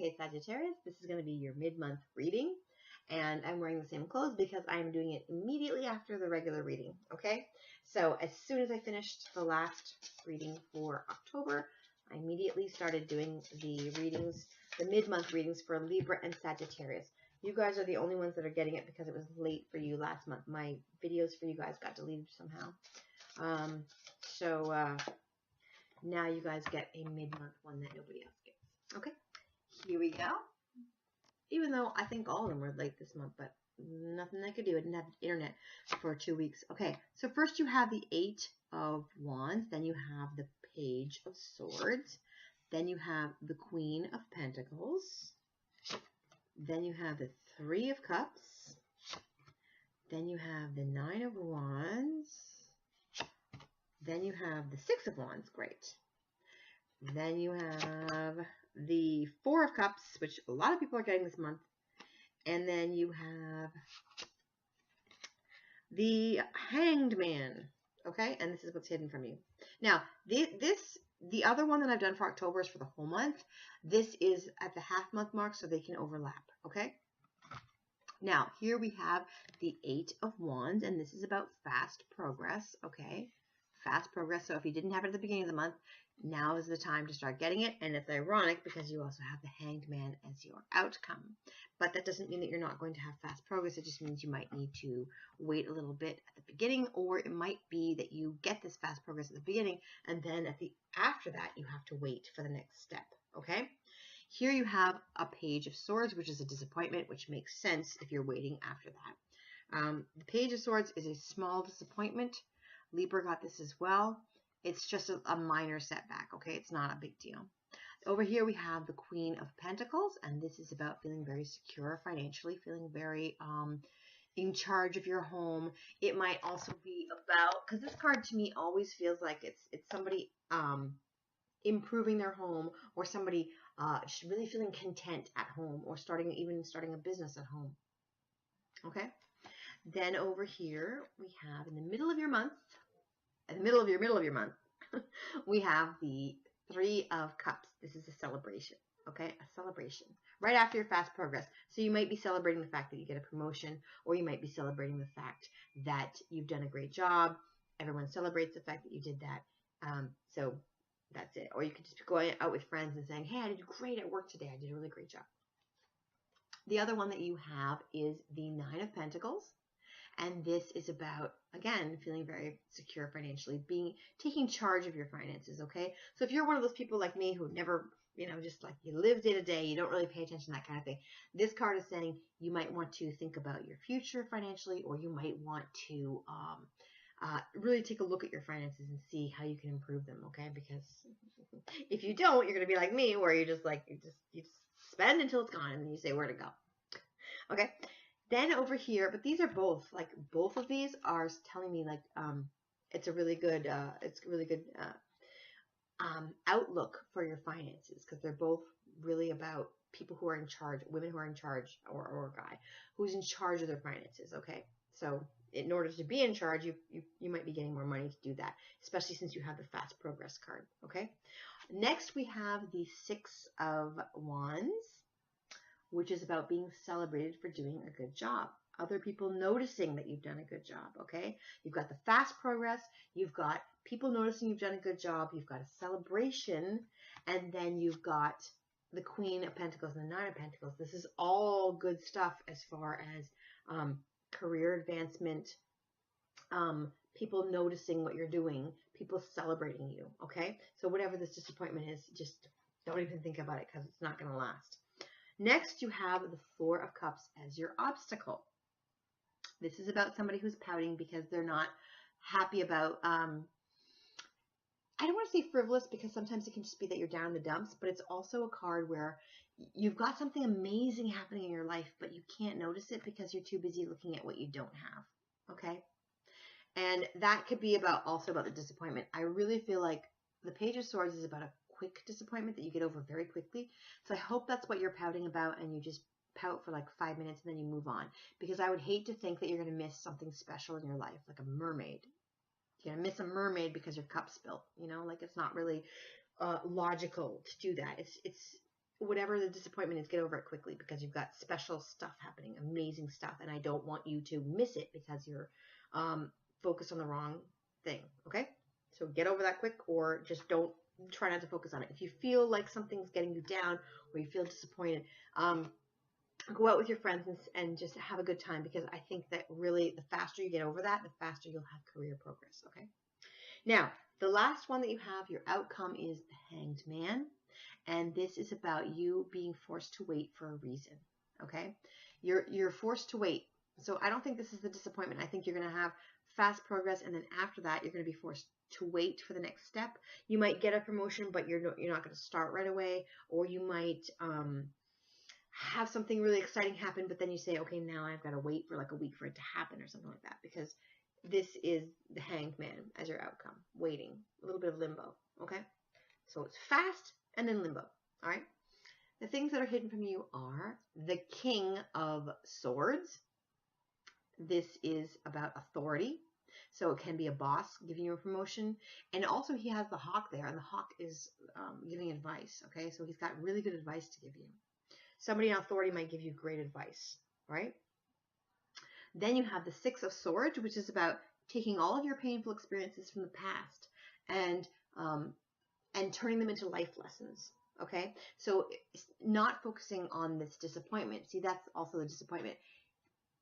Okay, Sagittarius, this is going to be your mid-month reading, and I'm wearing the same clothes because I'm doing it immediately after the regular reading, okay? So as soon as I finished the last reading for October, I immediately started doing the readings, the mid-month readings for Libra and Sagittarius. You guys are the only ones that are getting it because it was late for you last month. My videos for you guys got deleted somehow. Now you guys get a mid-month one that nobody else gets. Okay, here we go. Even though I think all of them were late this month, but nothing I could do. I didn't have internet for 2 weeks. Okay, so first you have the 8 of Wands, then you have the Page of Swords, then you have the Queen of Pentacles, then you have the 3 of Cups, then you have the 9 of Wands, then you have the 6 of Wands, great. Then you have the 4 of Cups, which a lot of people are getting this month. And then you have the Hanged Man, okay? And this is what's hidden from you. Now, the other one that I've done for October is for the whole month. This is at the half month mark, so they can overlap, okay? Now, here we have the 8 of Wands, and this is about fast progress, okay? Fast progress. So if you didn't have it at the beginning of the month, now is the time to start getting it. And it's ironic because you also have the Hanged Man as your outcome. But that doesn't mean that you're not going to have fast progress. It just means you might need to wait a little bit at the beginning, or it might be that you get this fast progress at the beginning, and then after that, you have to wait for the next step, okay? Here you have a Page of Swords, which is a disappointment, which makes sense if you're waiting after that. The Page of Swords is a small disappointment. Libra got this as well. It's just a minor setback, okay? It's not a big deal. Over here we have the Queen of Pentacles, and this is about feeling very secure financially, feeling very in charge of your home. It might also be about, because this card to me always feels like it's somebody improving their home, or somebody just really feeling content at home, or even starting a business at home. Okay? Then over here we have in the middle of your month, in the middle of your month, we have the 3 of Cups. This is a celebration, okay? A celebration right after your fast progress. So you might be celebrating the fact that you get a promotion, or you might be celebrating the fact that you've done a great job. Everyone celebrates the fact that you did that. So that's it. Or you could just be going out with friends and saying, hey, I did great at work today. I did a really great job. The other one that you have is the 9 of Pentacles. And this is about, again, feeling very secure financially, taking charge of your finances, okay? So if you're one of those people like me who never, just like you live day to day, you don't really pay attention to that kind of thing, this card is saying you might want to think about your future financially, or you might want to really take a look at your finances and see how you can improve them, okay? Because if you don't, you're going to be like me, where you just spend until it's gone, and then you say where to go, okay? Then over here, but these are both of these are telling me it's a really good outlook for your finances, because they're both really about people who are in charge, women who are in charge, or a guy who's in charge of their finances. Okay, so in order to be in charge, you might be getting more money to do that, especially since you have the fast progress card. Okay, next we have the 6 of Wands, which is about being celebrated for doing a good job. Other people noticing that you've done a good job, okay? You've got the fast progress, you've got people noticing you've done a good job, you've got a celebration, and then you've got the Queen of Pentacles and the 9 of Pentacles. This is all good stuff as far as career advancement, people noticing what you're doing, people celebrating you, okay? So whatever this disappointment is, just don't even think about it, because it's not going to last. Next, you have the 4 of Cups as your obstacle. This is about somebody who's pouting because they're not happy about, I don't want to say frivolous, because sometimes it can just be that you're down in the dumps, but it's also a card where you've got something amazing happening in your life, but you can't notice it because you're too busy looking at what you don't have, okay? And that could be also about the disappointment. I really feel like the Page of Swords is about a quick disappointment that you get over very quickly. So I hope that's what you're pouting about, and you just pout for 5 minutes and then you move on. Because I would hate to think that you're going to miss something special in your life, like a mermaid. You're going to miss a mermaid because your cup spilt. It's not really logical to do that. whatever the disappointment is, get over it quickly because you've got special stuff happening, amazing stuff, and I don't want you to miss it because you're focused on the wrong thing. Okay, so get over that quick, or just don't try not to focus on it. If you feel like something's getting you down or you feel disappointed, go out with your friends and just have a good time, because I think that really the faster you get over that, the faster you'll have career progress. Okay, now the last one that you have, your outcome, is the Hanged Man. And this is about you being forced to wait for a reason. Okay, you're forced to wait. So I don't think this is the disappointment. I think you're going to have fast progress, and then after that, you're going to be forced to wait for the next step. You might get a promotion, but you're not going to start right away, or you might have something really exciting happen, but then you say, okay, now I've got to wait for like a week for it to happen or something like that, because this is the Hanged Man as your outcome. Waiting, a little bit of limbo. Okay, so it's fast and then limbo. All right. The things that are hidden from you are the King of Swords. This is about authority. So it can be a boss giving you a promotion. And also he has the hawk there, and the hawk is giving advice. Okay, so he's got really good advice to give you. Somebody in authority might give you great advice, right? Then you have the Six of Swords, which is about taking all of your painful experiences from the past and turning them into life lessons. Okay, so not focusing on this disappointment. See, that's also the disappointment.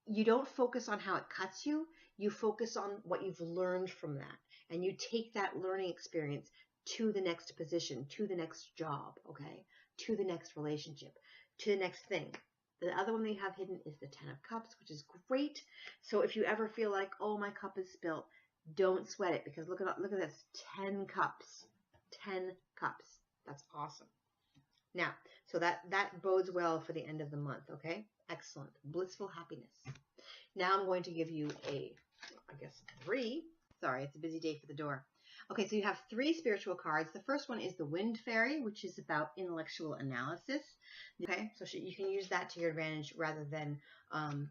You don't focus on how it cuts you. You focus on what you've learned from that. And you take that learning experience to the next position, to the next job, okay, to the next relationship, to the next thing. The other one they have hidden is the Ten of Cups, which is great. So if you ever feel like, oh, my cup is spilt, don't sweat it, because look at this, 10 cups. 10 cups. That's awesome. Now, so that bodes well for the end of the month, okay? Excellent. Blissful happiness. Now I'm going to give you three. Sorry, it's a busy day for the door. Okay, so you have 3 spiritual cards. The first one is the Wind Fairy, which is about intellectual analysis. Okay, so you can use that to your advantage rather than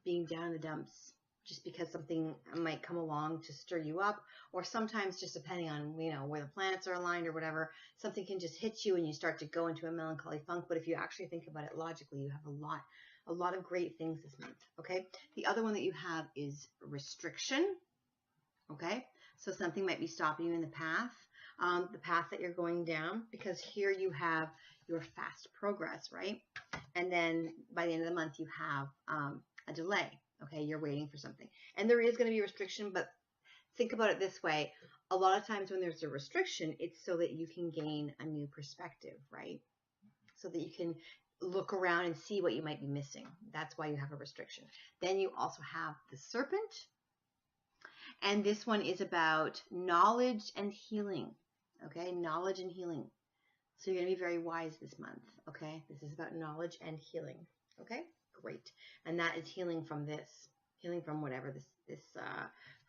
being down in the dumps just because something might come along to stir you up, or sometimes just depending on, where the planets are aligned or whatever, something can just hit you and you start to go into a melancholy funk. But if you actually think about it logically, you have a lot of great things this month. Okay, the other one that you have is restriction. Okay, so something might be stopping you in the path that you're going down, because here you have your fast progress, right? And then by the end of the month, you have a delay. Okay, you're waiting for something. And there is going to be a restriction, but think about it this way. A lot of times when there's a restriction, it's so that you can gain a new perspective, right? So that you can look around and see what you might be missing. That's why you have a restriction. Then you also have the Serpent. And this one is about knowledge and healing. Okay, knowledge and healing. So you're going to be very wise this month. Okay, this is about knowledge and healing. Okay, great. And that is healing from this, healing from whatever this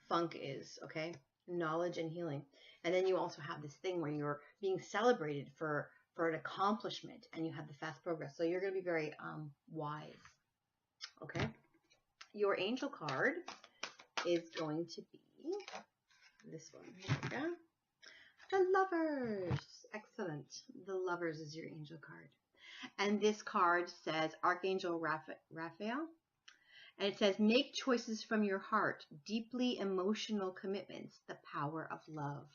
funk is. Okay, knowledge and healing. And then you also have this thing where you're being celebrated for an accomplishment, and you have the fast progress. So you're going to be very wise. Okay, your angel card is going to be this one. Here we go. The Lovers. Excellent. The Lovers is your angel card. And this card says Archangel Raphael. And it says, make choices from your heart, deeply emotional commitments, the power of love.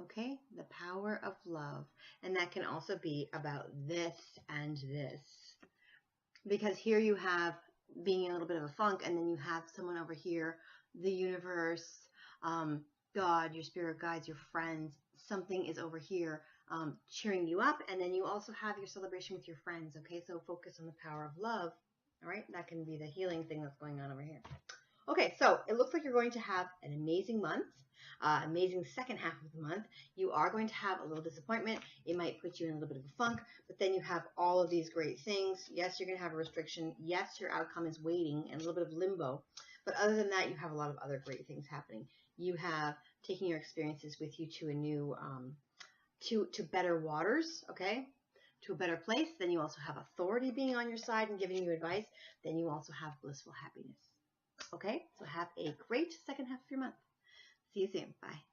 Okay, the power of love. And that can also be about this and this. Because here you have being in a little bit of a funk, and then you have someone over here, the universe, God, your spirit guides, your friends, something is over here cheering you up, and then you also have your celebration with your friends, okay? So focus on the power of love, all right? That can be the healing thing that's going on over here. Okay, so it looks like you're going to have an amazing month, amazing second half of the month. You are going to have a little disappointment. It might put you in a little bit of a funk, but then you have all of these great things. Yes, you're going to have a restriction. Yes, your outcome is waiting and a little bit of limbo. But other than that, you have a lot of other great things happening. You have taking your experiences with you to a new, to better waters, okay? To a better place. Then you also have authority being on your side and giving you advice. Then you also have blissful happiness. Okay, so have a great second half of your month. See you soon. Bye.